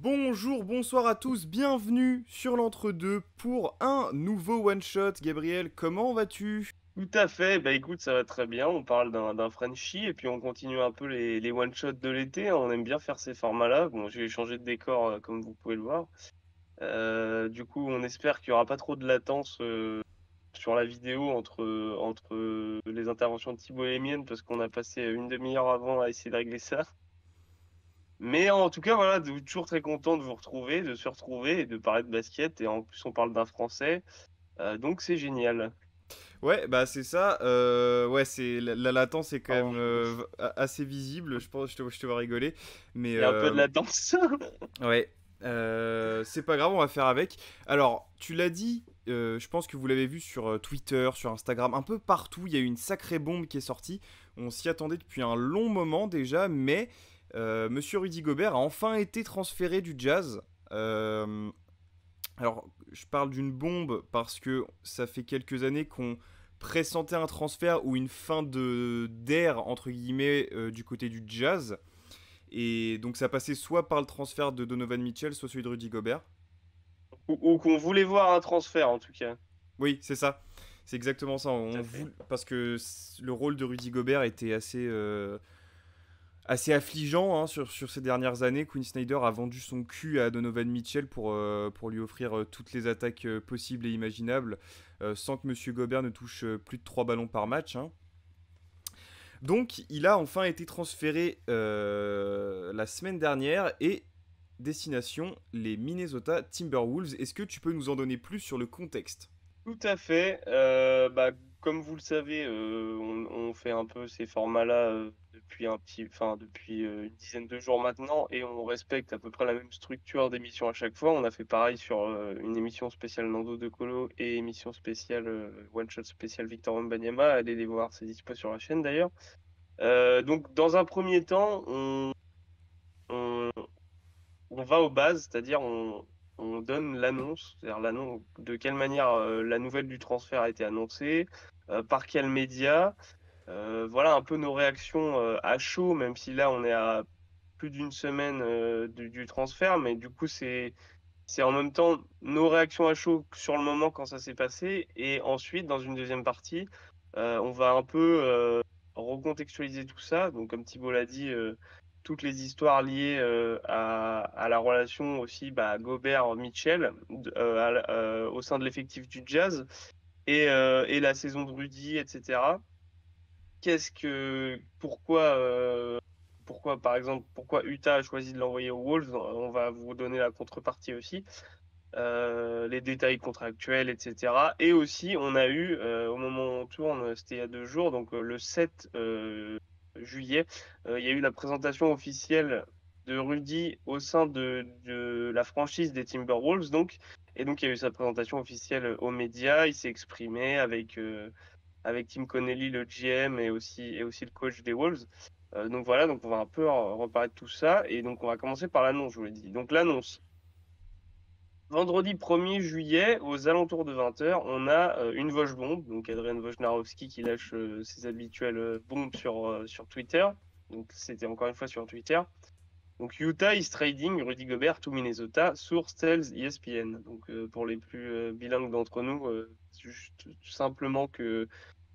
Bonjour, bonsoir à tous, bienvenue sur l'entre-deux pour un nouveau one-shot. Gabriel, comment vas-tu? Tout à fait, bah écoute, ça va très bien. On parle d'un Frenchie et puis on continue un peu les one-shots de l'été, hein. On aime bien faire ces formats-là. Bon, j'ai changé de décor comme vous pouvez le voir. Du coup, on espère qu'il n'y aura pas trop de latence sur la vidéo entre les interventions de Thibaut et les miennes parce qu'on a passé une demi-heure avant à essayer de régler ça. Mais en tout cas, voilà, toujours très content de vous retrouver, de se retrouver et de parler de basket. Et en plus, on parle d'un Français, donc c'est génial. Ouais, bah c'est ça, ouais, la latence est quand même Pardon, assez visible, je pense, je te vois rigoler, mais il y a un peu de latence. ouais, c'est pas grave, on va faire avec. Alors, tu l'as dit, je pense que vous l'avez vu sur Twitter, sur Instagram, un peu partout, il y a eu une sacrée bombe qui est sortie, on s'y attendait depuis un long moment déjà, mais Monsieur Rudy Gobert a enfin été transféré du Jazz. Alors, je parle d'une bombe parce que ça fait quelques années qu'on pressentait un transfert ou une fin de d'ère entre guillemets du côté du Jazz. Et donc ça passait soit par le transfert de Donovan Mitchell, soit celui de Rudy Gobert. Ou qu'on voulait voir un transfert en tout cas. Oui, c'est ça. C'est exactement ça. Tout à fait. Parce que le rôle de Rudy Gobert était assez affligeant hein, sur ces dernières années. Quinn Snyder a vendu son cul à Donovan Mitchell pour lui offrir toutes les attaques possibles et imaginables sans que Monsieur Gobert ne touche plus de 3 ballons par match. Hein. Donc il a enfin été transféré la semaine dernière et destination les Minnesota Timberwolves. Est-ce que tu peux nous en donner plus sur le contexte? Tout à fait. Bah, comme vous le savez, on fait un peu ces formats-là depuis une dizaine de jours maintenant, et on respecte à peu près la même structure d'émission à chaque fois. On a fait pareil sur une émission spéciale Nando De Colo et émission spéciale One Shot spéciale Victor Wembanyama. Allez les voir, c'est dispo sur la chaîne d'ailleurs. Donc, dans un premier temps, on, on va aux bases, c'est-à-dire on donne l'annonce, c'est-à-dire l'annonce de quelle manière la nouvelle du transfert a été annoncée, par quel média, voilà un peu nos réactions à chaud, même si là on est à plus d'une semaine du transfert, mais du coup c'est en même temps nos réactions à chaud sur le moment quand ça s'est passé, et ensuite dans une deuxième partie, on va un peu recontextualiser tout ça. Donc comme Thibault l'a dit, toutes les histoires liées à la relation aussi bah, Gobert-Mitchell au sein de l'effectif du Jazz et la saison de Rudy, etc. Pourquoi, par exemple, pourquoi Utah a choisi de l'envoyer aux Wolves? On va vous donner la contrepartie aussi, les détails contractuels, etc. Et aussi, on a eu, au moment où on tourne, c'était il y a 2 jours, donc le 7 juillet, il y a eu la présentation officielle de Rudy au sein de la franchise des Timberwolves, donc. Et donc, il y a eu sa présentation officielle aux médias. Il s'est exprimé avec Tim Connelly, le GM, et aussi le coach des Wolves. Donc voilà, donc on va un peu reparler de tout ça. Et donc, on va commencer par l'annonce, je vous l'ai dit. Donc, l'annonce. Vendredi 1er juillet, aux alentours de 20 h, on a une Woj-bombe, donc Adrian Wojnarowski qui lâche ses habituelles bombes sur Twitter. Donc c'était encore une fois sur Twitter. Donc Utah is trading Rudy Gobert to Minnesota, source tells ESPN. Donc pour les plus bilingues d'entre nous, c'est juste tout simplement que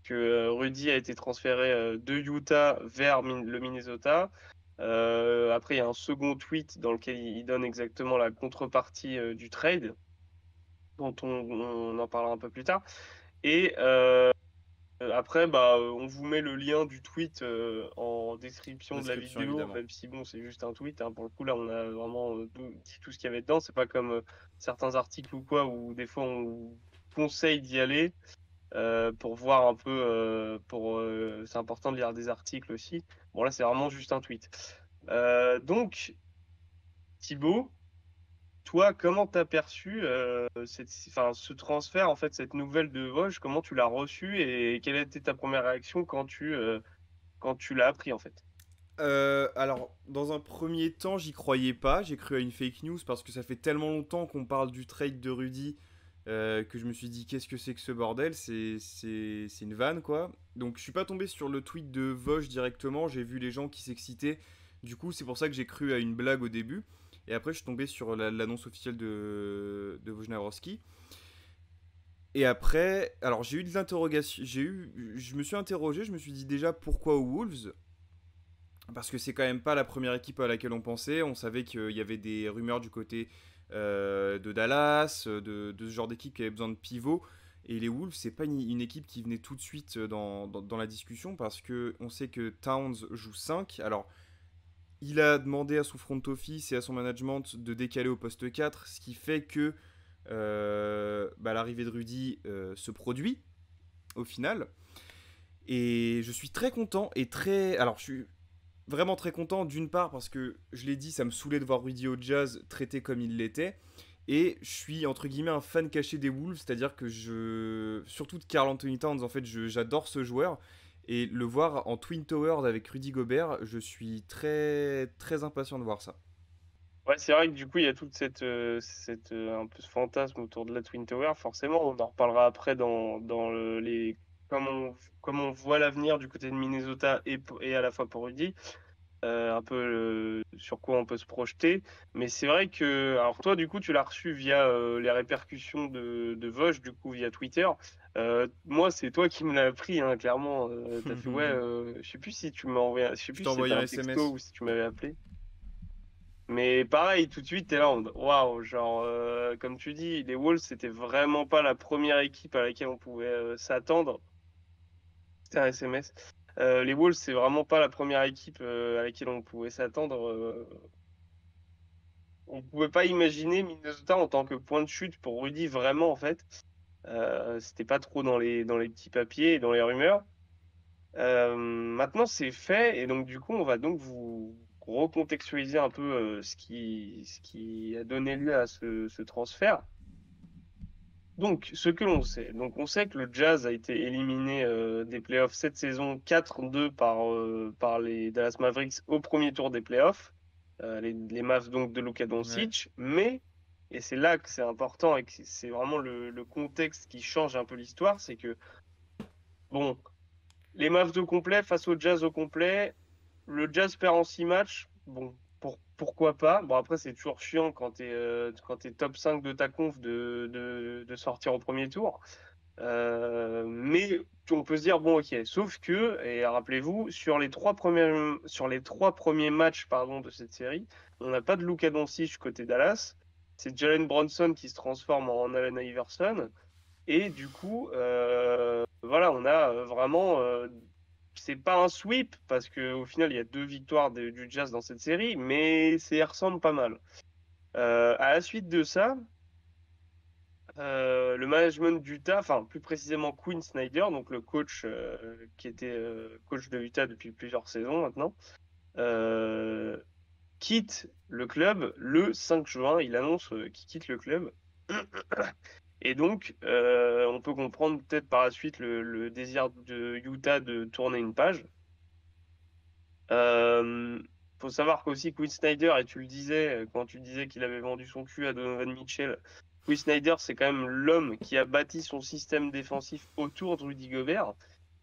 Rudy a été transféré de Utah vers le Minnesota. Après, il y a un second tweet dans lequel il donne exactement la contrepartie du trade, dont on en parlera un peu plus tard. Et après, bah, on vous met le lien du tweet en description de la Description vidéo, évidemment. même si bon, c'est juste un tweet, hein. Pour le coup, là, on a vraiment dit tout ce qu'il y avait dedans. C'est pas comme certains articles ou quoi, où des fois on vous conseille d'y aller pour voir un peu. C'est important de lire des articles aussi. Bon, là, c'est vraiment juste un tweet. Donc, Thibaut. Toi, comment t'as perçu enfin, ce transfert, en fait, cette nouvelle de Vosges, comment tu l'as reçue et quelle a été ta première réaction quand tu l'as appris, en fait? Alors, dans un premier temps, j'y croyais pas. J'ai cru à une fake news parce que ça fait tellement longtemps qu'on parle du trade de Rudy que je me suis dit qu'est-ce que c'est que ce bordel? C'est une vanne quoi. Donc, je suis pas tombé sur le tweet de Vosges directement. J'ai vu les gens qui s'excitaient. Du coup, c'est pour ça que j'ai cru à une blague au début. Et après, je suis tombé sur l'annonce officielle de Wojnarowski. Et après, alors j'ai eu de l'interrogation, je me suis interrogé, je me suis dit déjà pourquoi aux Wolves? Parce que c'est quand même pas la première équipe à laquelle on pensait. On savait qu'il y avait des rumeurs du côté de Dallas, de ce genre d'équipe qui avait besoin de pivot. Et les Wolves, c'est pas une équipe qui venait tout de suite dans la discussion parce que on sait que Towns joue 5. Alors, il a demandé à son front office et à son management de décaler au poste 4, ce qui fait que l'arrivée de Rudy se produit au final. Et je suis très content et très. Alors, je suis vraiment très content d'une part parce que je l'ai dit, ça me saoulait de voir Rudy au Jazz traité comme il l'était. Et je suis entre guillemets un fan caché des Wolves, c'est-à-dire que surtout de Karl Anthony Towns, en fait, j'adore ce joueur. Et le voir en Twin Towers avec Rudy Gobert, je suis très très impatient de voir ça. Ouais, c'est vrai que du coup, il y a toute un peu ce fantasme autour de la Twin Tower. Forcément, on en reparlera après les comme on voit l'avenir du côté de Minnesota et à la fois pour Rudy, un peu sur quoi on peut se projeter. Mais c'est vrai que, alors toi, du coup, tu l'as reçu via les répercussions de Vosges, du coup, via Twitter. Moi, c'est toi qui me l'as appris, hein, clairement. T'as fait, ouais, je sais plus si tu m'as envoyé, je sais Je plus t'ai si envoyé c'était un un texto SMS. ou si tu m'avais appelé. Mais pareil, tout de suite, t'es là, waouh, genre, comme tu dis, les Wolves, c'était vraiment pas la première équipe à laquelle on pouvait s'attendre. C'était un SMS. Les Wolves, c'est vraiment pas la première équipe à laquelle on pouvait s'attendre. On pouvait pas imaginer Minnesota en tant que point de chute pour Rudy, vraiment, en fait. C'était pas trop dans les petits papiers et dans les rumeurs. Maintenant, c'est fait, et donc, du coup, on va donc vous recontextualiser un peu ce qui a donné lieu à ce transfert. Donc, ce que l'on sait. Donc, on sait que le Jazz a été éliminé des playoffs cette saison 4-2 par les Dallas Mavericks au premier tour des playoffs. Les Mavs donc de Luka Ouais. Doncic. Mais, et c'est là que c'est important et que c'est vraiment le contexte qui change un peu l'histoire, c'est que, bon, les Mavs au complet face au Jazz au complet, le Jazz perd en 6 matchs. Bon, pourquoi pas? Bon, après, c'est toujours chiant quand t'es top 5 de ta conf de sortir au premier tour. Mais on peut se dire, bon, ok. Sauf que, et rappelez-vous, sur les trois premiers matchs pardon, de cette série, on n'a pas de Luka Doncic côté Dallas. C'est Jalen Brunson qui se transforme en Allen Iverson. Et du coup, voilà, on a vraiment. C'est pas un sweep, parce qu'au final, il y a deux victoires du Jazz dans cette série, mais ça y ressemble pas mal. À la suite de ça, le management d'Utah, enfin plus précisément Quinn Snyder, donc le coach qui était coach de Utah depuis plusieurs saisons maintenant, euh, quitte le club le 5 juin. Il annonce qu'il quitte le club. Et donc, on peut comprendre peut-être par la suite le désir de Utah de tourner une page. Euh, Faut savoir qu'aussi Quinn Snyder, et tu le disais quand tu disais qu'il avait vendu son cul à Donovan Mitchell, Quinn Snyder, c'est quand même l'homme qui a bâti son système défensif autour de Rudy Gobert,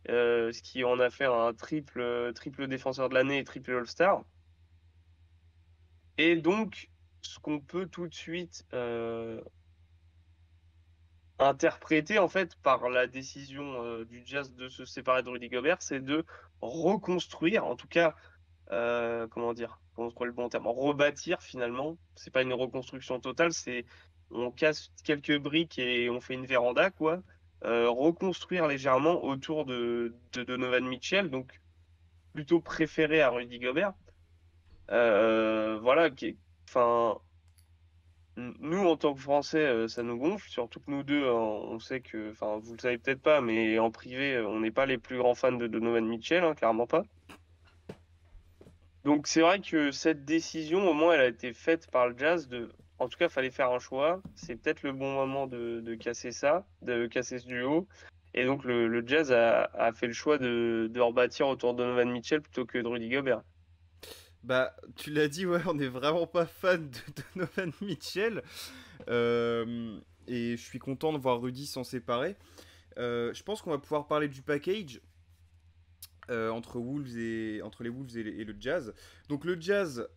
ce qui en a fait un triple défenseur de l'année et triple All-Star. Et donc, ce qu'on peut tout de suite interprété en fait par la décision du Jazz de se séparer de Rudy Gobert, c'est de reconstruire, en tout cas, comment dire, comment trouver le bon terme, rebâtir finalement. C'est pas une reconstruction totale, c'est on casse quelques briques et on fait une véranda, quoi. Reconstruire légèrement autour de Donovan Mitchell, donc plutôt préféré à Rudy Gobert. Voilà, enfin, nous, en tant que Français, ça nous gonfle, surtout que nous deux, on sait que, enfin, vous le savez peut-être pas, mais en privé, on n'est pas les plus grands fans de Donovan Mitchell, hein, clairement pas. Donc c'est vrai que cette décision, au moins, elle a été faite par le Jazz en tout cas, il fallait faire un choix. C'est peut-être le bon moment de casser ça, de casser ce duo. Et donc le Jazz a fait le choix de rebâtir autour de Donovan Mitchell plutôt que de Rudy Gobert. Bah, tu l'as dit, ouais, on n'est vraiment pas fan de Donovan Mitchell. Et je suis content de voir Rudy s'en séparer. Je pense qu'on va pouvoir parler du package entre les Wolves et le Jazz. Donc le Jazz,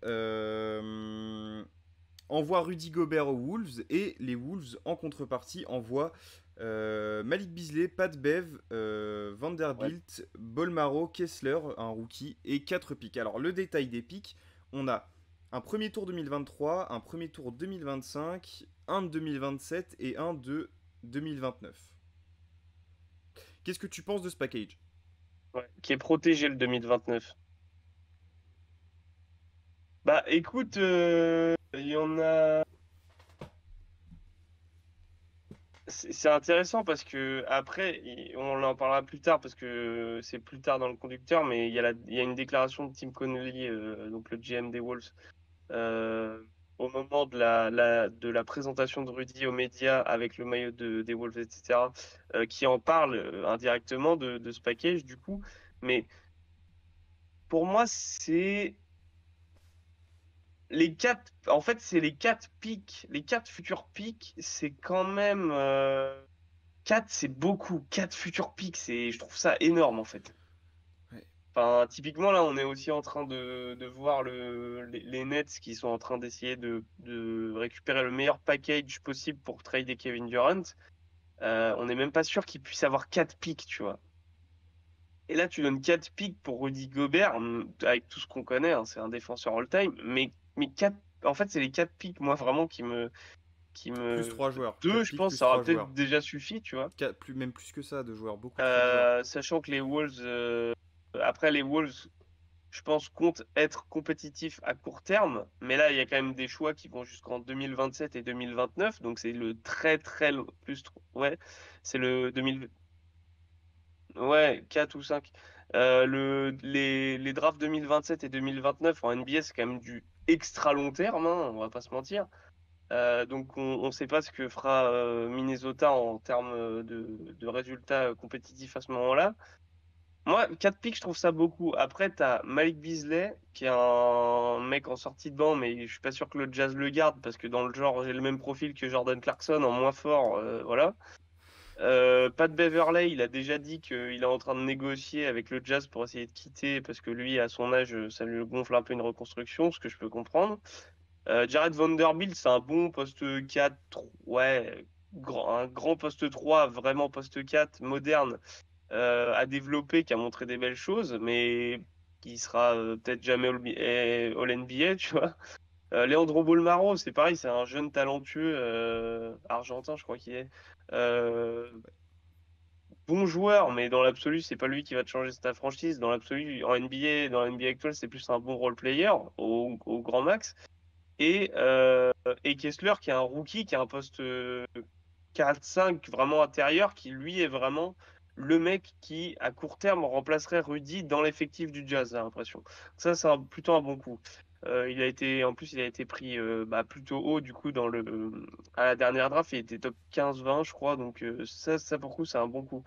envoie Rudy Gobert aux Wolves et les Wolves en contrepartie envoient Malik Beasley, Pat Bev, Ouais. Vanderbilt, Bolmaro, Kessler, un rookie et 4 picks. Alors le détail des picks, on a un premier tour 2023, un premier tour 2025, un de 2027 et un de 2029. Qu'est-ce que tu penses de ce package? Ouais. Qui est protégé le 2029. Bah écoute, il y en a. C'est intéressant parce que après, on en parlera plus tard parce que c'est plus tard dans le conducteur, mais il y a une déclaration de Tim Connolly, donc le GM des Wolves, euh, au moment de la présentation de Rudy aux médias avec le maillot des Wolves, etc., qui en parle indirectement de ce package du coup. Mais pour moi, c'est les quatre. En fait, c'est les quatre pics, les quatre futurs pics, c'est quand même. 4, c'est beaucoup. 4 futurs picks, je trouve ça énorme en fait. Ouais. Enfin, typiquement, là, on est aussi en train de voir les Nets qui sont en train d'essayer de récupérer le meilleur package possible pour trader Kevin Durant. On n'est même pas sûr qu'ils puissent avoir 4 picks, tu vois. Et là, tu donnes 4 picks pour Rudy Gobert, avec tout ce qu'on connaît, hein, c'est un défenseur all-time. Mais 4, en fait, c'est les 4 picks, moi, vraiment, qui Plus me. 3 joueurs. 2, 4 je picks pense, plus ça aura 3 peut-être joueurs. déjà suffi, tu vois. Même plus que ça de joueurs, beaucoup trop de joueurs. Sachant que les Wolves, après les Wolves, je pense, comptent être compétitifs à court terme, mais là, il y a quand même des choix qui vont jusqu'en 2027 et 2029, donc c'est le très très ouais, c'est le 2000, ouais, 4 ou 5. Les drafts 2027 et 2029 en NBA, c'est quand même du extra long terme, hein, on va pas se mentir. Donc on ne sait pas ce que fera Minnesota en termes de résultats compétitifs à ce moment-là. Moi, 4 picks, je trouve ça beaucoup. Après, tu as Malik Beasley, qui est un mec en sortie de banc, mais je suis pas sûr que le Jazz le garde, parce que dans le genre, j'ai le même profil que Jordan Clarkson, en moins fort, voilà. Pat Beverley, il a déjà dit qu'il est en train de négocier avec le Jazz pour essayer de quitter, parce que lui, à son âge, ça lui gonfle un peu une reconstruction, ce que je peux comprendre. Jared Vanderbilt, c'est un bon poste 4, ouais, un grand poste 3, vraiment poste 4, moderne, à développer, qui a montré des belles choses, mais qui sera peut-être jamais All NBA, tu vois. Leandro Bolmaro, c'est pareil, c'est un jeune talentueux argentin, je crois qu'il est. Euh, Bon joueur, mais dans l'absolu, c'est pas lui qui va te changer ta franchise. Dans l'absolu, en NBA, dans la NBA actuelle, c'est plus un bon role player au grand max. Et Kessler, qui est un rookie, qui a un poste 4-5 vraiment intérieur, qui lui est vraiment le mec qui, à court terme, remplacerait Rudy dans l'effectif du Jazz, j'ai l'impression. Ça, c'est plutôt un bon coup. En plus, il a été pris plutôt haut, du coup, à la dernière draft, il était top 15-20, je crois. Donc, ça, pour le coup, c'est un bon coup.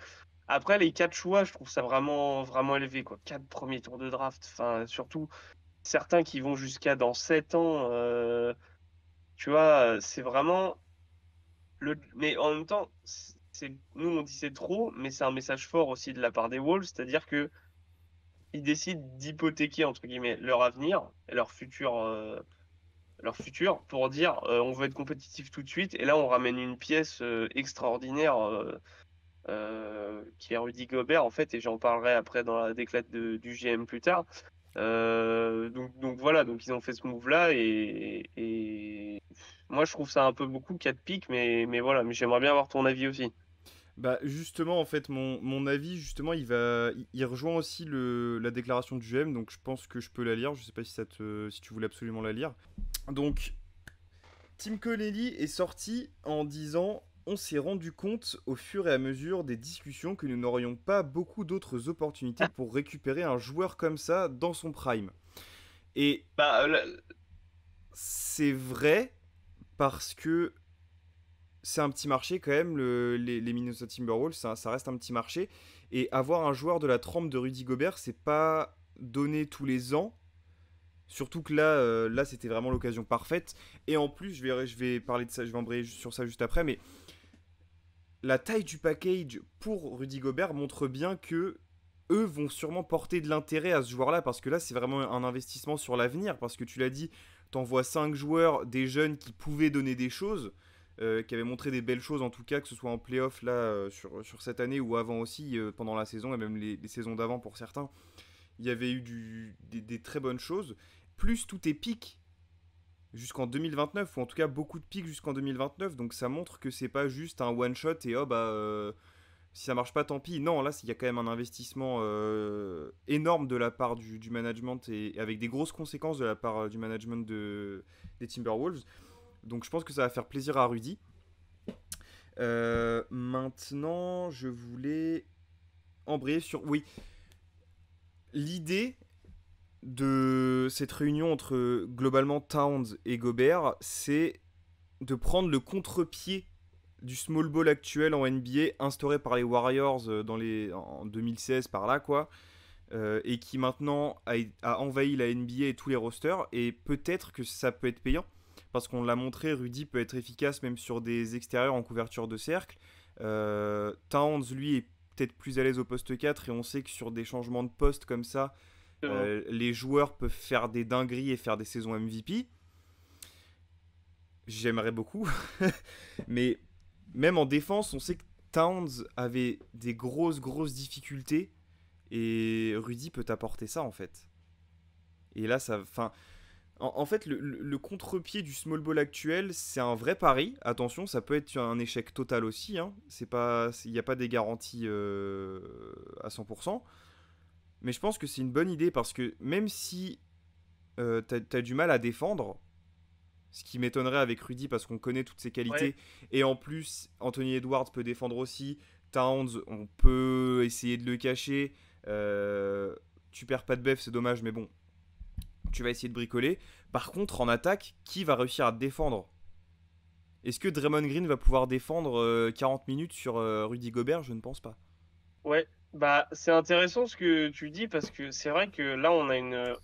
Après, les 4 choix, je trouve ça vraiment, vraiment élevé, quoi. 4 premiers tours de draft. Enfin, surtout, certains qui vont jusqu'à dans 7 ans. Tu vois, c'est vraiment mais en même temps, nous on dit c'est trop, mais c'est un message fort aussi de la part des Wolves, c'est-à-dire que ils décident d'hypothéquer entre guillemets leur avenir et leur futur pour dire on veut être compétitif tout de suite et là on ramène une pièce extraordinaire qui est Rudy Gobert en fait et j'en parlerai après dans la déclate du GM plus tard. Donc voilà, donc ils ont fait ce move-là et moi je trouve ça un peu beaucoup 4 pics, mais voilà, mais j'aimerais bien avoir ton avis aussi. Bah justement en fait mon avis justement il rejoint aussi la déclaration du GM, donc je pense que je peux la lire, je sais pas si tu voulais absolument la lire. Donc Tim Connelly est sorti en disant: on s'est rendu compte au fur et à mesure des discussions que nous n'aurions pas beaucoup d'autres opportunités pour récupérer un joueur comme ça dans son prime. Et Bah, c'est vrai parce que c'est un petit marché quand même, les Minnesota Timberwolves, ça reste un petit marché. Et avoir un joueur de la trempe de Rudy Gobert, c'est pas donné tous les ans. Surtout que là c'était vraiment l'occasion parfaite. Et en plus, je vais parler de ça, je vais embrayer sur ça juste après, mais la taille du package pour Rudy Gobert montre bien que eux vont sûrement porter de l'intérêt à ce joueur-là, parce que là c'est vraiment un investissement sur l'avenir, parce que tu l'as dit, t'envoies 5 joueurs, des jeunes qui pouvaient donner des choses, qui avaient montré des belles choses en tout cas, que ce soit en playoff là, sur cette année ou avant aussi, pendant la saison, et même les saisons d'avant pour certains, il y avait eu des très bonnes choses. Plus tout est pic jusqu'en 2029, ou en tout cas beaucoup de pics jusqu'en 2029, donc ça montre que c'est pas juste un one shot et oh bah si ça marche pas tant pis. Non, là il y a quand même un investissement énorme de la part du management et avec des grosses conséquences de la part du management des Timberwolves, donc je pense que ça va faire plaisir à Rudy. Maintenant je voulais embrayer sur, oui, l'idée de cette réunion entre globalement Towns et Gobert, c'est de prendre le contre-pied du small ball actuel en NBA instauré par les Warriors en 2016 par là quoi, et qui maintenant a envahi la NBA et tous les rosters, et peut-être que ça peut être payant parce qu'on l'a montré, Rudy peut être efficace même sur des extérieurs en couverture de cercle. Towns lui est peut-être plus à l'aise au poste 4, et on sait que sur des changements de poste comme ça, les joueurs peuvent faire des dingueries et faire des saisons MVP. J'aimerais beaucoup. Mais même en défense, on sait que Towns avait des grosses difficultés, et Rudy peut apporter ça en fait. Et là, ça. Enfin, en fait, le contre-pied du small ball actuel, c'est un vrai pari. Attention, ça peut être un échec total aussi. Hein. Il n'y a pas des garanties à 100%. Mais je pense que c'est une bonne idée parce que même si t'as du mal à défendre, ce qui m'étonnerait avec Rudy parce qu'on connaît toutes ses Ouais, qualités, et en plus Anthony Edwards peut défendre aussi, Towns on peut essayer de le cacher, tu perds pas de bef, c'est dommage, mais bon, tu vas essayer de bricoler. Par contre en attaque, qui va réussir à te défendre? Est-ce que Draymond Green va pouvoir défendre 40 minutes sur Rudy Gobert? Je ne pense pas. ouais. Bah, c'est intéressant ce que tu dis parce que c'est vrai que là, on a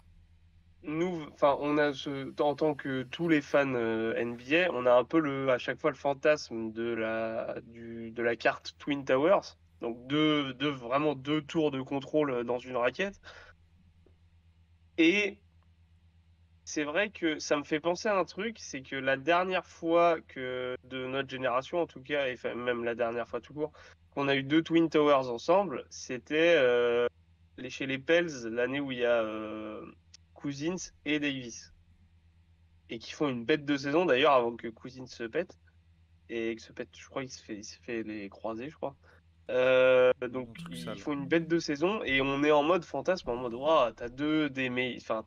enfin, en tant que tous les fans NBA, on a un peu à chaque fois le fantasme de la carte Twin Towers. Donc vraiment deux tours de contrôle dans une raquette. Et c'est vrai que ça me fait penser à un truc, c'est que la dernière fois que de notre génération en tout cas, et enfin, même la dernière fois tout court, qu'on a eu deux Twin Towers ensemble, c'était chez les Pels l'année où il y a Cousins et Davis. Et qui font une bête de saison d'ailleurs avant que Cousins se pète. Et que se pète, je crois il se fait les croisés, je crois. Donc Un truc ils sale. font une bête de saison et on est en mode fantasme, en mode waouh, enfin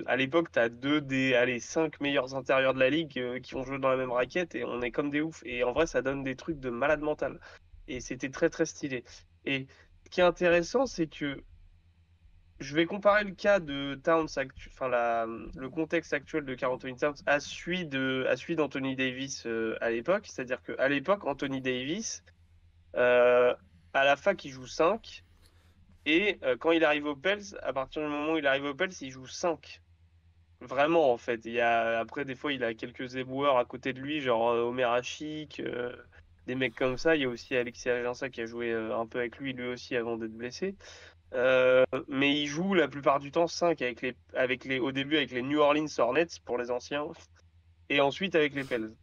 à l'époque t'as deux des allez 5 meilleurs intérieurs de la ligue qui ont joué dans la même raquette et on est comme des oufs et en vrai ça donne des trucs de malade mental et c'était très stylé. Et ce qui est intéressant c'est que je vais comparer le cas de enfin le contexte actuel de Karl Anthony Towns à celui d'Anthony Davis à l'époque, c'est-à-dire qu'à l'époque Anthony Davis euh, à la fac, il joue 5. Et quand il arrive au Pels, à partir du moment où il arrive au Pels, il joue 5. Vraiment, en fait. Après, des fois, il a quelques éboueurs à côté de lui, genre Omer Hachik, des mecs comme ça. Il y a aussi Alexis Aginsa qui a joué un peu avec lui aussi avant d'être blessé. Mais il joue la plupart du temps 5 au début avec les New Orleans Hornets pour les anciens, et ensuite avec les Pels.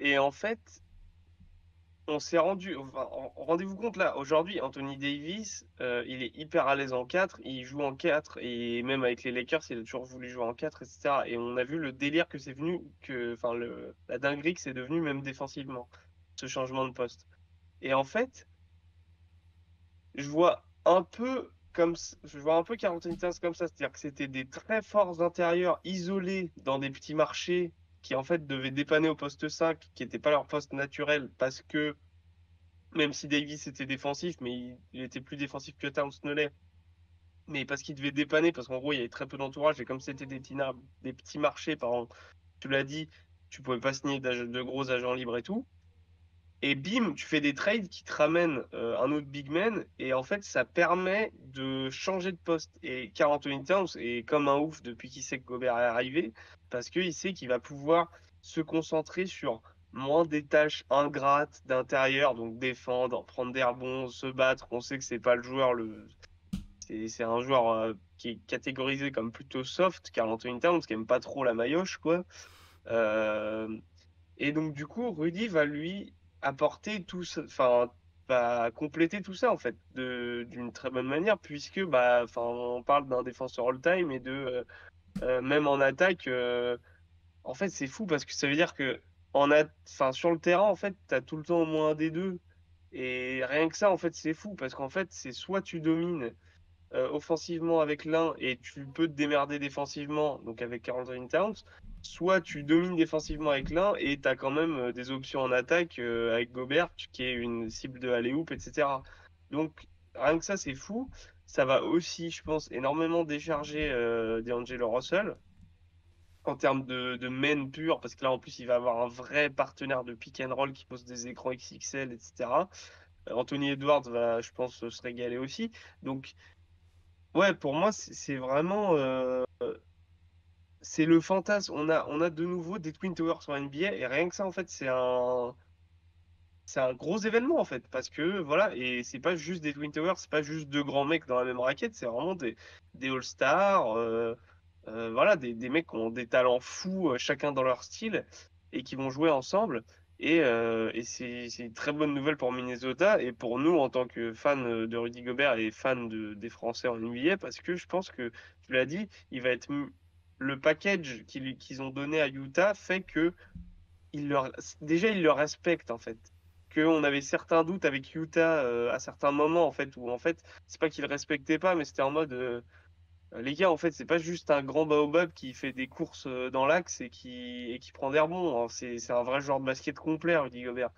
Et en fait, on s'est rendez-vous compte là, aujourd'hui, Anthony Davis, il est hyper à l'aise en 4, il joue en 4, et même avec les Lakers, il a toujours voulu jouer en 4, etc. Et on a vu le délire que c'est venu, enfin, la dinguerie que c'est devenu même défensivement, ce changement de poste. Et en fait, je vois un peu Karl Anthony Towns comme ça, c'est-à-dire que c'était des très forts intérieurs isolés dans des petits marchés qui en fait devaient dépanner au poste 5, qui n'était pas leur poste naturel parce que même si Davis était défensif, mais il était plus défensif que Towns ne l'est. Mais parce qu'il devait dépanner, parce qu'en gros, il y avait très peu d'entourage, et comme c'était des petits marchés, par exemple, tu l'as dit, tu pouvais pas signer de gros agents libres et tout. Et bim, tu fais des trades qui te ramènent un autre big man, et en fait, ça permet de changer de poste. Et Karl Anthony Towns est comme un ouf depuis qu'il sait que Gobert est arrivé, parce qu'il sait qu'il va pouvoir se concentrer sur moins des tâches ingrates d'intérieur, donc défendre, prendre des rebonds, se battre. On sait que c'est pas le joueur c'est un joueur qui est catégorisé comme plutôt soft, Karl Anthony Towns, qui aime pas trop la maillotche, quoi. Euh, et donc, du coup, Rudy va lui apporter tout ça, enfin, va compléter tout ça, en fait, d'une très bonne manière, puisque, bah, enfin, on parle d'un défenseur all-time et même en attaque, en fait, c'est fou parce que ça veut dire que enfin, sur le terrain, en fait, tu as tout le temps au moins un des deux. Et rien que ça, en fait, c'est fou parce qu'en fait, c'est soit tu domines offensivement avec l'un et tu peux te démerder défensivement, donc avec Karl Anthony Towns, soit tu domines défensivement avec l'un et tu as quand même des options en attaque avec Gobert, qui est une cible de alley-oop, etc. Donc, rien que ça, c'est fou. Ça va aussi, je pense, énormément décharger D'Angelo Russell en termes de main pur, parce que là, en plus, il va avoir un vrai partenaire de pick and roll qui pose des écrans XXL, etc. Anthony Edwards va, je pense, se régaler aussi. Donc, ouais, pour moi, c'est vraiment c'est le fantasme. On a de nouveau des Twin Towers en NBA et rien que ça, en fait, c'est un gros événement en fait parce que voilà, et c'est pas juste des Twin Towers, c'est pas juste deux grands mecs dans la même raquette, c'est vraiment des All-Stars, voilà, des mecs qui ont des talents fous chacun dans leur style et qui vont jouer ensemble. Et c'est une très bonne nouvelle pour Minnesota et pour nous en tant que fans de Rudy Gobert et fans des Français en NBA parce que je pense que, tu l'as dit, il va être le package qu'ils ont donné à Utah fait que déjà, ils le respectent en fait. Qu'on avait certains doutes avec Utah à certains moments en fait, où en fait, c'est pas qu'ils le respectaient pas, mais c'était en mode les gars, en fait, c'est pas juste un grand baobab qui fait des courses dans l'axe et qui prend des rebonds, hein. C'est un vrai joueur de basket complet, Rudy Gobert.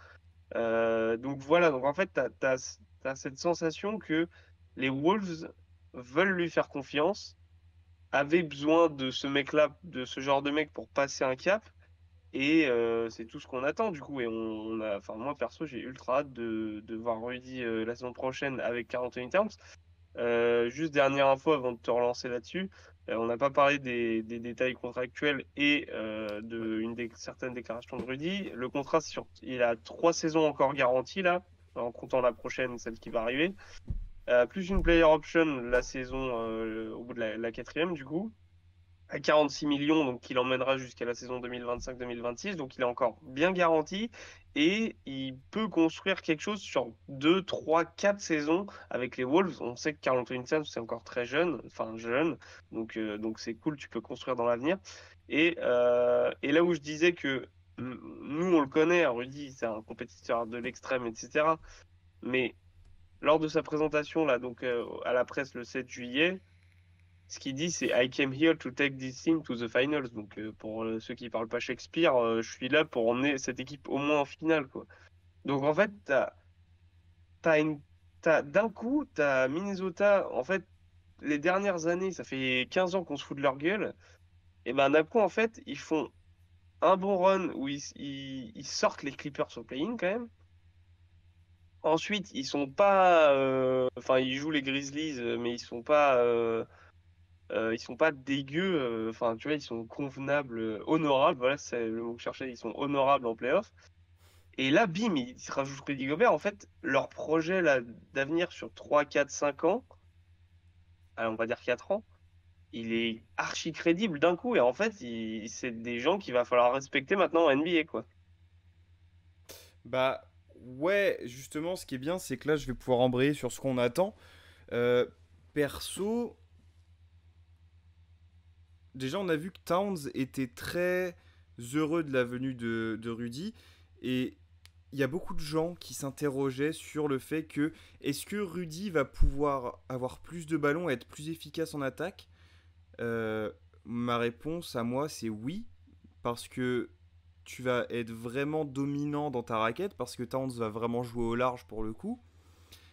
Donc voilà, donc en fait, t'as cette sensation que les Wolves veulent lui faire confiance, avaient besoin de ce mec-là, de ce genre de mec pour passer un cap. Et c'est tout ce qu'on attend du coup. Et enfin, moi perso, j'ai ultra hâte de voir Rudy la saison prochaine avec Karl Anthony Towns. Juste dernière info avant de te relancer là-dessus. On n'a pas parlé des détails contractuels et certaines déclarations de Rudy. Le contrat, il a 3 saisons encore garanties là, en comptant la prochaine, celle qui va arriver. Plus une player option la saison au bout de la quatrième du coup à 46 millions, donc il emmènera jusqu'à la saison 2025-2026. Donc il est encore bien garanti et il peut construire quelque chose sur 2, 3, 4 saisons avec les Wolves. On sait que Karl Anthony Towns c'est encore très jeune, enfin jeune, donc c'est cool, tu peux construire dans l'avenir. Et là où je disais que nous on le connaît, Rudy, c'est un compétiteur de l'extrême, etc. Mais lors de sa présentation là, donc à la presse le 7 juillet, ce qu'il dit, c'est I came here to take this team to the finals. Donc, pour ceux qui parlent pas Shakespeare, je suis là pour emmener cette équipe au moins en finale, quoi. Donc, en fait, t'as une, d'un coup, t'as Minnesota. En fait, les dernières années, ça fait 15 ans qu'on se fout de leur gueule. Et ben, d'un coup, en fait, ils font un bon run où ils sortent les Clippers au play-in quand même. Ensuite, ils sont pas. Enfin, ils jouent les Grizzlies, mais ils sont pas dégueux, enfin, tu vois, ils sont convenables, honorables, voilà, c'est le mot que je cherchais, ils sont honorables en playoff. Et là, bim, ils se rajoutent Rudy Gobert. En fait, leur projet là, d'avenir sur 3 4 5 ans, allez, on va dire 4 ans, il est archi crédible d'un coup. Et en fait, c'est des gens qu'il va falloir respecter maintenant en NBA, quoi. Bah ouais, justement, ce qui est bien, c'est que là, je vais pouvoir embrayer sur ce qu'on attend. Euh, Perso, déjà, on a vu que Towns était très heureux de la venue de Rudy. Et il y a beaucoup de gens qui s'interrogeaient sur le fait que est-ce que Rudy va pouvoir avoir plus de ballons et être plus efficace en attaque. Ma réponse à moi, c'est oui. Parce que tu vas être vraiment dominant dans ta raquette. Parce que Towns va vraiment jouer au large pour le coup.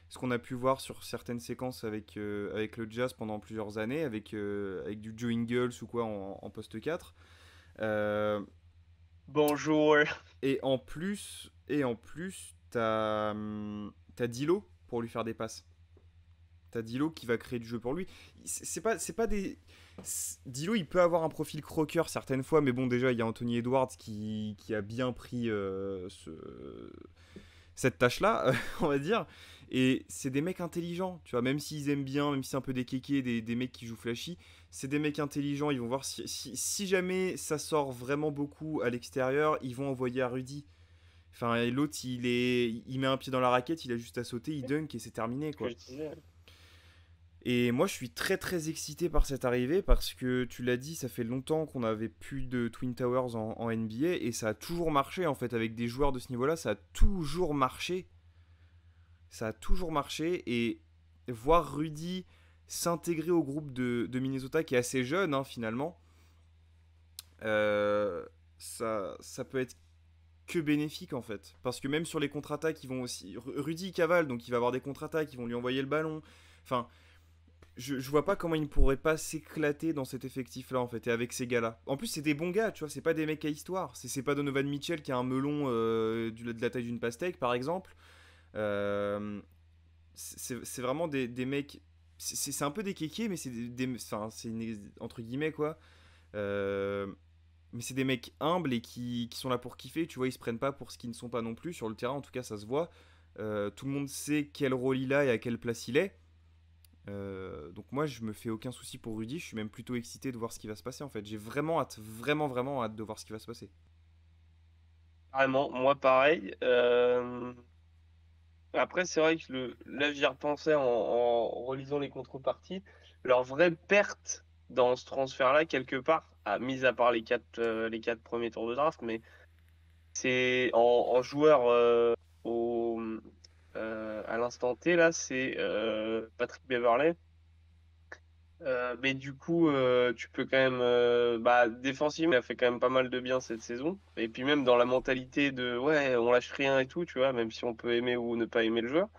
Ce qu'on a pu voir sur certaines séquences avec le Jazz pendant plusieurs années, avec du Joe Ingles ou quoi en poste 4. Euh, Bonjour. et en plus, t'as Dilo pour lui faire des passes. T'as Dilo qui va créer du jeu pour lui. C'est pas des. Dilo, il peut avoir un profil croqueur certaines fois, mais bon, déjà, il y a Anthony Edwards qui a bien pris cette tâche-là, on va dire. Et c'est des mecs intelligents, tu vois, même s'ils aiment bien, même si c'est un peu des kékés, des mecs qui jouent flashy, c'est des mecs intelligents, ils vont voir si jamais ça sort vraiment beaucoup à l'extérieur, ils vont envoyer à Rudy. Enfin, et l'autre, il met un pied dans la raquette, il a juste à sauter, il dunk et c'est terminé, Ce que quoi. je disais. Et moi, je suis très très excité par cette arrivée parce que tu l'as dit, ça fait longtemps qu'on n'avait plus de Twin Towers en NBA et ça a toujours marché en fait avec des joueurs de ce niveau-là, ça a toujours marché. Ça a toujours marché et voir Rudy s'intégrer au groupe de Minnesota qui est assez jeune finalement, ça peut être que bénéfique en fait. Parce que même sur les contre-attaques, ils vont aussi. Rudy il cavale, donc il va avoir des contre-attaques, ils vont lui envoyer le ballon. Enfin, je vois pas comment il ne pourrait pas s'éclater dans cet effectif-là, en fait, et avec ces gars-là. En plus, c'est des bons gars, tu vois, c'est pas des mecs à histoire. C'est pas Donovan Mitchell qui a un melon de la taille d'une pastèque, par exemple. Euh, c'est vraiment des mecs. C'est un peu des kékés, mais c'est enfin, c'est entre guillemets, quoi. Euh, mais c'est des mecs humbles et qui sont là pour kiffer, tu vois, ils se prennent pas pour ce qu'ils ne sont pas non plus. Sur le terrain, en tout cas, ça se voit. Tout le monde sait quel rôle il a et à quelle place il est. Donc moi je me fais aucun souci pour Rudy, je suis même plutôt excité de voir ce qui va se passer en fait. J'ai vraiment hâte, vraiment vraiment hâte de voir ce qui va se passer. Carrément, moi pareil. Après, c'est vrai que là, j'y repensais en relisant les contreparties. Leur vraie perte dans ce transfert-là, quelque part, mis à part les quatre premiers tours de draft, mais c'est en joueur à l'instant T, là, c'est Patrick Beverley. Mais du coup, tu peux quand même, bah, défensivement, il a fait quand même pas mal de bien cette saison. Et puis même dans la mentalité de, ouais, on lâche rien et tout, tu vois, même si on peut aimer ou ne pas aimer le joueur.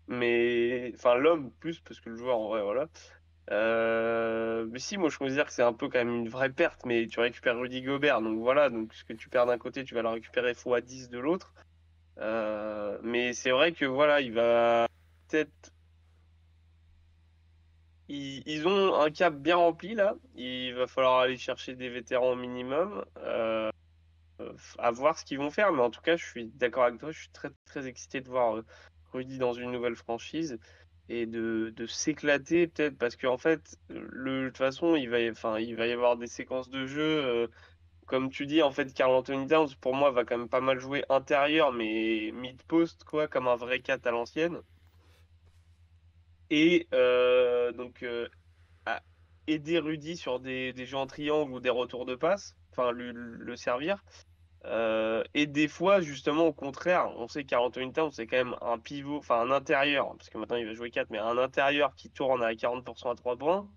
Mais, enfin, l'homme plus, parce que le joueur, en vrai, voilà. Mais si, moi, je considère que c'est un peu quand même une vraie perte, mais tu récupères Rudy Gobert, donc voilà, donc ce que tu perds d'un côté, tu vas le récupérer fois 10 de l'autre. Mais c'est vrai que voilà, il va peut-être ils ont un cap bien rempli là. Il va falloir aller chercher des vétérans au minimum. À voir ce qu'ils vont faire. Mais en tout cas, je suis d'accord avec toi. Je suis très très excité de voir Rudy dans une nouvelle franchise et de s'éclater peut-être parce qu'en fait, de toute façon, enfin, il va y avoir des séquences de jeu. Comme tu dis, en fait, Karl Anthony Towns, pour moi, va quand même pas mal jouer intérieur, mais mid-post, quoi, comme un vrai 4 à l'ancienne. Et à aider Rudy sur des jeux en triangle ou des retours de passe, enfin le servir. Et des fois, justement, au contraire, on sait qu'Anthony Towns, c'est quand même un pivot, enfin un intérieur, parce que maintenant il va jouer 4 mais un intérieur qui tourne à 40% à 3 points.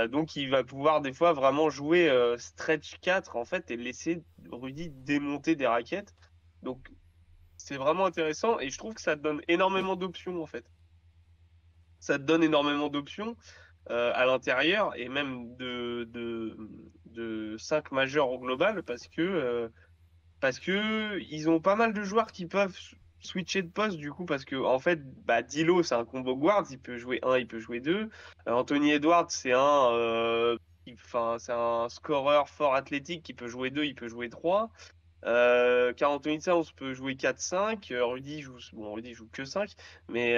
Donc il va pouvoir des fois vraiment jouer stretch 4 en fait et laisser Rudy démonter des raquettes. Donc c'est vraiment intéressant et je trouve que ça te donne énormément d'options en fait. Ça te donne énormément d'options à l'intérieur et même de 5 majeurs au global parce que ils ont pas mal de joueurs qui peuvent switcher de poste du coup parce que en fait bah Dilo c'est un combo guard, il peut jouer un, il peut jouer deux. Anthony Edwards enfin c'est un scoreur fort athlétique qui peut jouer deux, il peut jouer trois. Carl Anthony Towns peut jouer 4-5, Rudy joue que 5, mais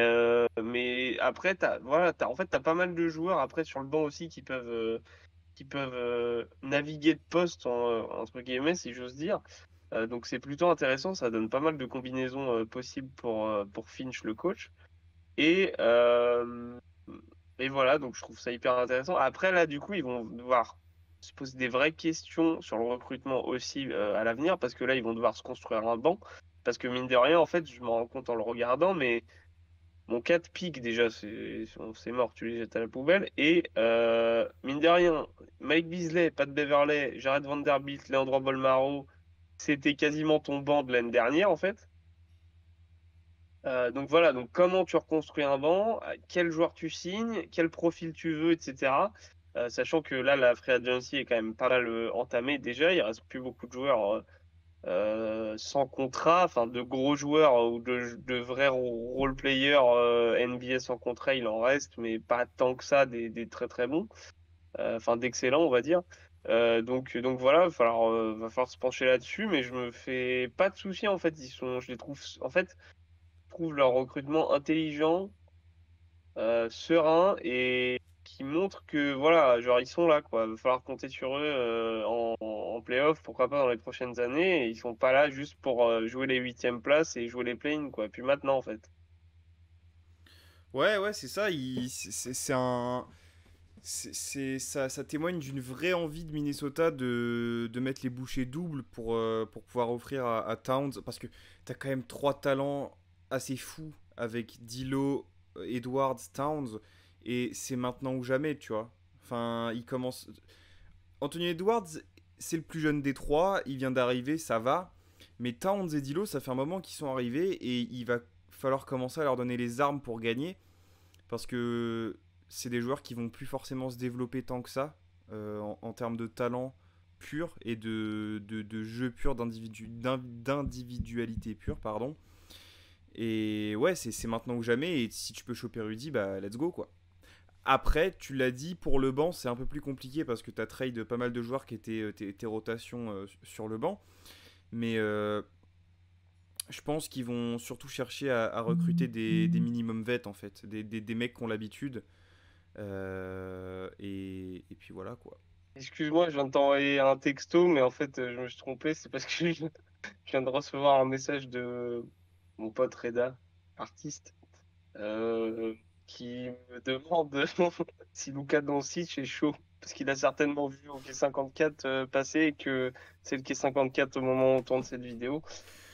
après en fait t'as pas mal de joueurs après sur le banc aussi qui peuvent naviguer de poste entre guillemets si j'ose dire. Donc c'est plutôt intéressant, ça donne pas mal de combinaisons possibles pour Finch le coach. Et, euh, et voilà, donc je trouve ça hyper intéressant. Après, là, du coup, ils vont devoir se poser des vraies questions sur le recrutement aussi à l'avenir, parce que là, ils vont devoir se construire un banc. Parce que mine de rien, en fait, je me rends compte en le regardant, mais mon 4 pick, déjà, c'est mort, tu les jettes à la poubelle. Et mine de rien, Mike Beasley, Pat Beverley, Jared Vanderbilt, Leandro Bolmaro, c'était quasiment ton banc de l'année dernière, en fait. Donc voilà, donc comment tu reconstruis un banc, quel joueur tu signes, quel profil tu veux, etc. Sachant que là, la free agency est quand même pas mal entamée déjà, il reste plus beaucoup de joueurs sans contrat, enfin de gros joueurs ou de vrais role players NBA sans contrat, il en reste, mais pas tant que ça, des très très bons, enfin d'excellents, on va dire. Donc voilà, va falloir se pencher là-dessus, mais je me fais pas de soucis en fait, je les trouve, en fait. trouve leur recrutement intelligent, serein et qui montre que voilà, genre ils sont là quoi. Va falloir compter sur eux en playoff, pourquoi pas dans les prochaines années. Et ils sont pas là juste pour jouer les huitièmes places et jouer les play-in quoi. Puis maintenant en fait. Ouais, ouais, c'est ça. C'est un. Ça témoigne d'une vraie envie de Minnesota de mettre les bouchées doubles pour pouvoir offrir à Towns. Parce que t'as quand même trois talents assez fous avec D'Lo, Edwards, Towns. Et c'est maintenant ou jamais, tu vois. Enfin, il commence. Anthony Edwards, c'est le plus jeune des trois. Il vient d'arriver, ça va. Mais Towns et D'Lo, ça fait un moment qu'ils sont arrivés. Et il va falloir commencer à leur donner les armes pour gagner. Parce que c'est des joueurs qui vont plus forcément se développer tant que ça en termes de talent pur et de jeu pur, d'individualité pure, pardon. Et ouais, c'est maintenant ou jamais. Et si tu peux choper Rudy, bah let's go quoi. Après, tu l'as dit, pour le banc, c'est un peu plus compliqué parce que tu as trade pas mal de joueurs qui étaient tes rotations sur le banc. Mais je pense qu'ils vont surtout chercher à recruter des minimum vets en fait, des mecs qui ont l'habitude. Et puis voilà quoi. Excuse-moi, je viens de t'envoyer un texto, mais en fait je me suis trompé, c'est parce que je viens de recevoir un message de mon pote Reda, artiste, euh, qui me demande si Luka Doncic est chaud. Parce qu'il a certainement vu au K54 passer et que c'est le K54 au moment où on tourne cette vidéo.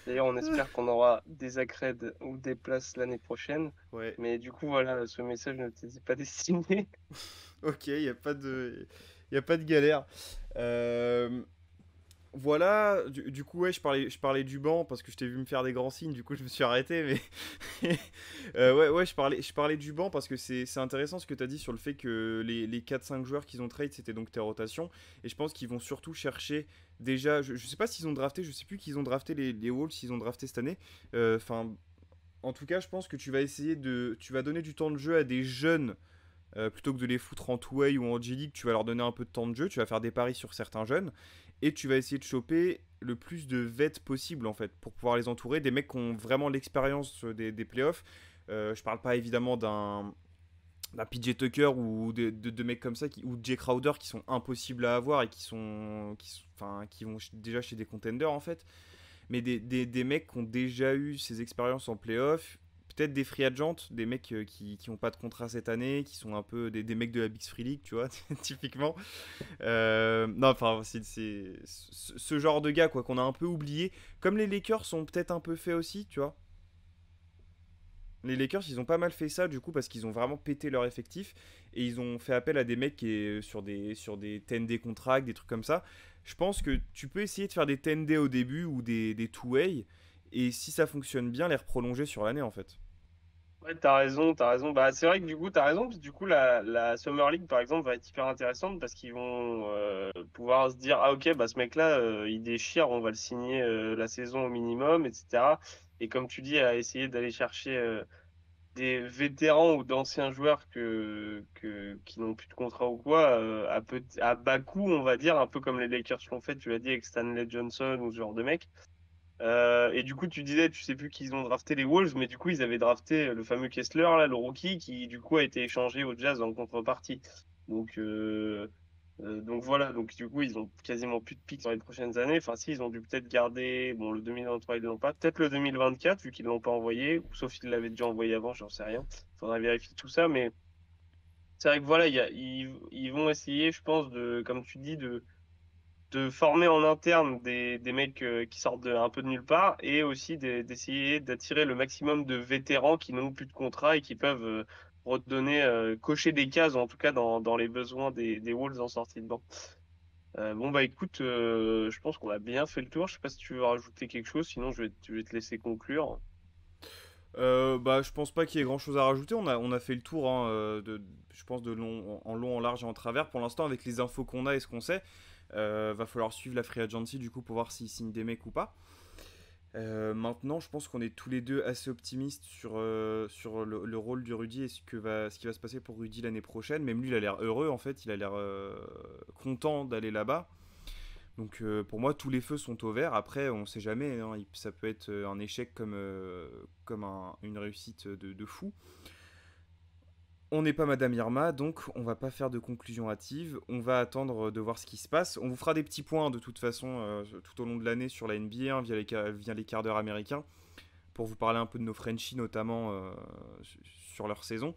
D'ailleurs, on espère qu'on aura des accrèdes ou des places l'année prochaine. Ouais, Mais du coup, voilà, ce message ne t'était pas destiné. ok, il n'y a pas de. Y a pas de galère. Voilà, du coup, ouais, je parlais du banc parce que je t'ai vu me faire des grands signes, du coup, je me suis arrêté. Mais ouais, ouais, je parlais du banc parce que c'est intéressant ce que tu as dit sur le fait que les 4-5 joueurs qu'ils ont trade, c'était donc tes rotations. Et je pense qu'ils vont surtout chercher. Déjà, je sais pas s'ils ont drafté, je sais plus qu'ils ont drafté les Wolves, s'ils ont drafté cette année. Enfin, en tout cas, je pense que tu vas essayer de. Tu vas donner du temps de jeu à des jeunes plutôt que de les foutre en two-way ou en G-League, tu vas leur donner un peu de temps de jeu, tu vas faire des paris sur certains jeunes, et tu vas essayer de choper le plus de vets possible en fait, pour pouvoir les entourer, des mecs qui ont vraiment l'expérience des playoffs. Je parle pas évidemment d'un PJ Tucker ou de mecs comme ça, ou Jay Crowder qui sont impossibles à avoir et qui vont déjà chez des contenders en fait, mais des mecs qui ont déjà eu ces expériences en playoff, peut-être des free agents, des mecs qui n'ont pas de contrat cette année, qui sont un peu des mecs de la Big Free League, tu vois, typiquement. Non, enfin, c'est ce genre de gars quoi qu'on a un peu oublié. Comme les Lakers sont peut-être un peu fait aussi, tu vois. Les Lakers, ils ont pas mal fait ça du coup parce qu'ils ont vraiment pété leur effectif et ils ont fait appel à des mecs qui est sur des 10-day contracts, des trucs comme ça. Je pense que tu peux essayer de faire des 10-day au début ou des two-way et si ça fonctionne bien, les reprolonger sur l'année en fait. Ouais, t'as raison, t'as raison. Bah, c'est vrai que du coup, t'as raison, parce que du coup, la Summer League, par exemple, va être hyper intéressante parce qu'ils vont pouvoir se dire, ah ok, bah ce mec-là, il déchire, on va le signer la saison au minimum, etc. Et comme tu dis, à essayer d'aller chercher des vétérans ou d'anciens joueurs qui n'ont plus de contrat ou quoi, à bas coût, on va dire, un peu comme les Lakers l'ont fait, tu l'as dit, avec Stanley Johnson ou ce genre de mec. Et du coup, tu disais, tu sais plus qu'ils ont drafté les Wolves, mais du coup, ils avaient drafté le fameux Kessler, là, le rookie, qui du coup a été échangé au Jazz en contrepartie. Donc, donc voilà, donc du coup, ils ont quasiment plus de picks dans les prochaines années. Enfin, si, ils ont dû peut-être garder, bon, le 2023, ils l'ont pas, peut-être le 2024, vu qu'ils l'ont pas envoyé, ou sauf qu'ils l'avaient déjà envoyé avant, j'en sais rien. Faudrait vérifier tout ça, mais c'est vrai que voilà, ils vont essayer, je pense, comme tu dis, de former en interne des mecs qui sortent un peu de nulle part et aussi d'essayer d'attirer le maximum de vétérans qui n'ont plus de contrat et qui peuvent redonner, cocher des cases, en tout cas dans les besoins des Wolves en sortie de banc. Bon, bah écoute, je pense qu'on a bien fait le tour. Je sais pas si tu veux rajouter quelque chose, sinon je vais te laisser conclure. Bah, je pense pas qu'il y ait grand chose à rajouter. On a fait le tour, hein, je pense, en long, en large et en travers. Pour l'instant, avec les infos qu'on a et ce qu'on sait, va falloir suivre la free agency du coup pour voir s'ils signent des mecs ou pas. Maintenant, je pense qu'on est tous les deux assez optimistes sur le rôle de Rudy et ce qui va se passer pour Rudy l'année prochaine. Même lui, il a l'air heureux en fait, il a l'air content d'aller là-bas. Donc pour moi, tous les feux sont au vert. Après, on ne sait jamais, hein, ça peut être un échec comme une réussite de fou. On n'est pas Madame Irma, donc on va pas faire de conclusion hâtive. On va attendre de voir ce qui se passe. On vous fera des petits points de toute façon tout au long de l'année sur la NBA hein, via les quarts d'heure américains pour vous parler un peu de nos Frenchies notamment sur leur saison.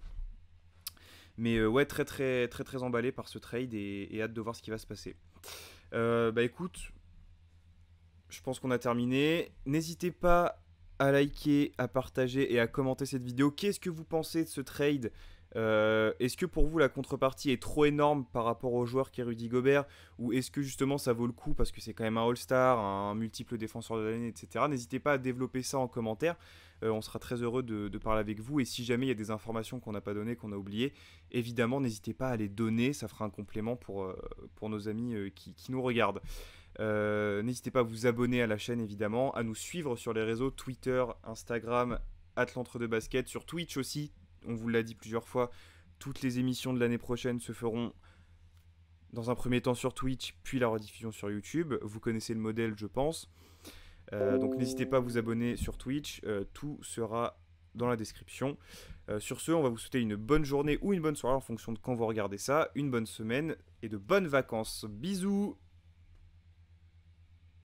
Mais ouais, très très très très emballé par ce trade et hâte de voir ce qui va se passer. Bah écoute, je pense qu'on a terminé. N'hésitez pas à liker, à partager et à commenter cette vidéo. Qu'est-ce que vous pensez de ce trade? Est-ce que pour vous la contrepartie est trop énorme par rapport au joueur qu'est Rudy Gobert? Ou est-ce que justement ça vaut le coup parce que c'est quand même un All-Star, un multiple défenseur de l'année, etc. N'hésitez pas à développer ça en commentaire. On sera très heureux de parler avec vous. Et si jamais il y a des informations qu'on n'a pas données, qu'on a oubliées, évidemment n'hésitez pas à les donner. Ça fera un complément pour nos amis qui nous regardent. N'hésitez pas à vous abonner à la chaîne évidemment, à nous suivre sur les réseaux Twitter, Instagram, @l'entre-deux-basket, sur Twitch aussi. On vous l'a dit plusieurs fois, toutes les émissions de l'année prochaine se feront dans un premier temps sur Twitch, puis la rediffusion sur YouTube. Vous connaissez le modèle, je pense. Donc n'hésitez pas à vous abonner sur Twitch. Tout sera dans la description. Sur ce, on va vous souhaiter une bonne journée ou une bonne soirée en fonction de quand vous regardez ça. Une bonne semaine et de bonnes vacances. Bisous!